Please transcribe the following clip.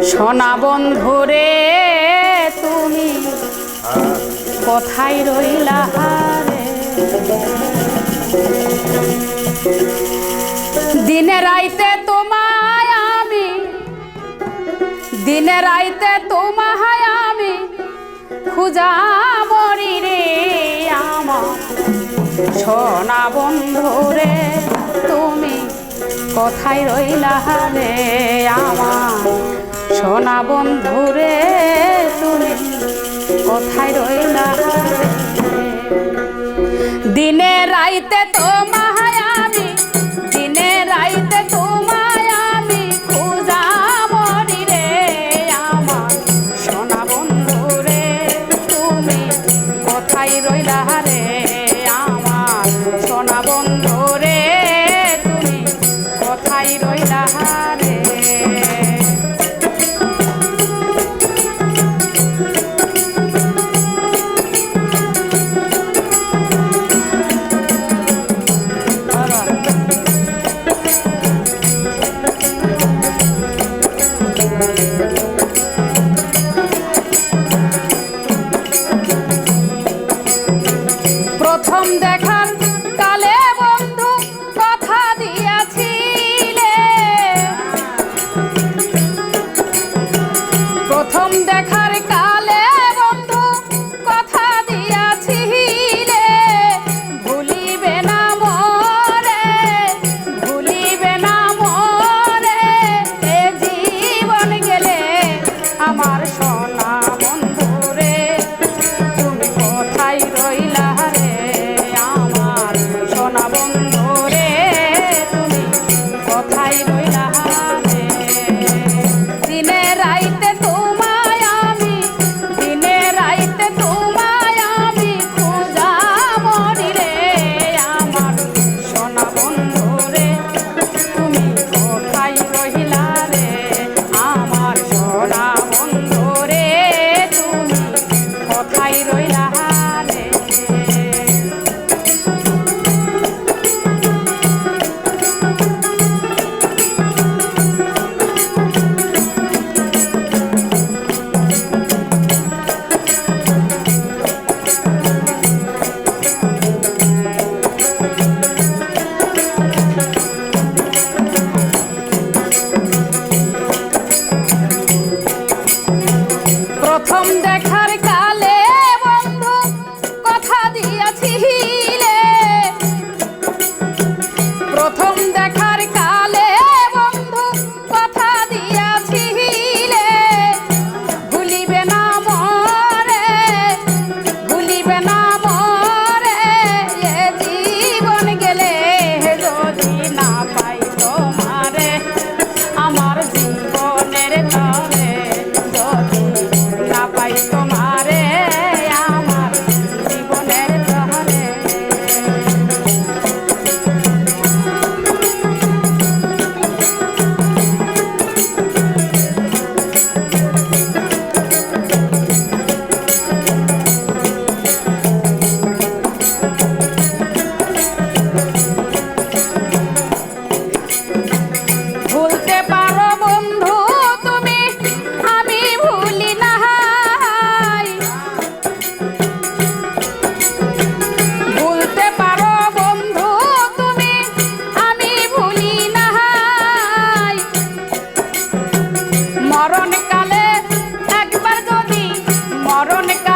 সোনা বন্ধুরে তুমি কোথায় রইলা রে? দিনে রাইতে তোমায় আমি, দিনে রাইতে তোমায় আমি খুঁজা মরি রে আমার সোনা বন্ধুরে তুমি কোথায় রইলা রে? আমার সোনা বন্ধুরে তুমি কোথায় রইলা রে? দিনে রাইতে তোমায় আমি, দিনে রাইতে তোমায় আমি খুঁজা মরি রে আমার সোনা বন্ধুরে তুমি কোথায় রইলা রে? আমার সোনা বন্ধুরে তুমি কোথায় রইলা রে? প্রথম দেখার কালে বন্ধু কথা দিয়াছিলে, প্রথম দেখার কালে বন্ধু কথা দিয়াছিলে, ভুলিবে না মোরে, ভুলিবে না মোরে এ জীবন গেলে আমার সোনা বন্ধুরে তুমি কোথায় রইলা রে? আমার সোনা বন্ধুরে তুমি কোথায় রইলা রে? দিনে রাইতে তোমায় আমি, দিনে রাইতে তোমায় আমি খুঁজা মরি রে আমার সোনা বন্ধুরে তুমি কোথায় রইলা রে? আমার সোনা বন্ধুরে তুমি কোথায় রইলা রে? প্রথম দেখার কালে বন্ধু কথা দিয়াছিলে, প্রথম দেখার কালে বন্ধু কথা দিয়াছিলে, ভুলিবে না মোরে, ভুলিবে না মোরে এ জীবন গেলে যদি না পাই তোমারে আমার জীবনের তরে, যদি না পাই তোমারে আমার জীবনের তরে। ভুলতে পারো বন্ধু তুমি, আমি ভুলি নাই, ভুলতে পারো বন্ধু তুমি, আমি ভুলি নাই। মরণকালে একবার যদি, মরণকালে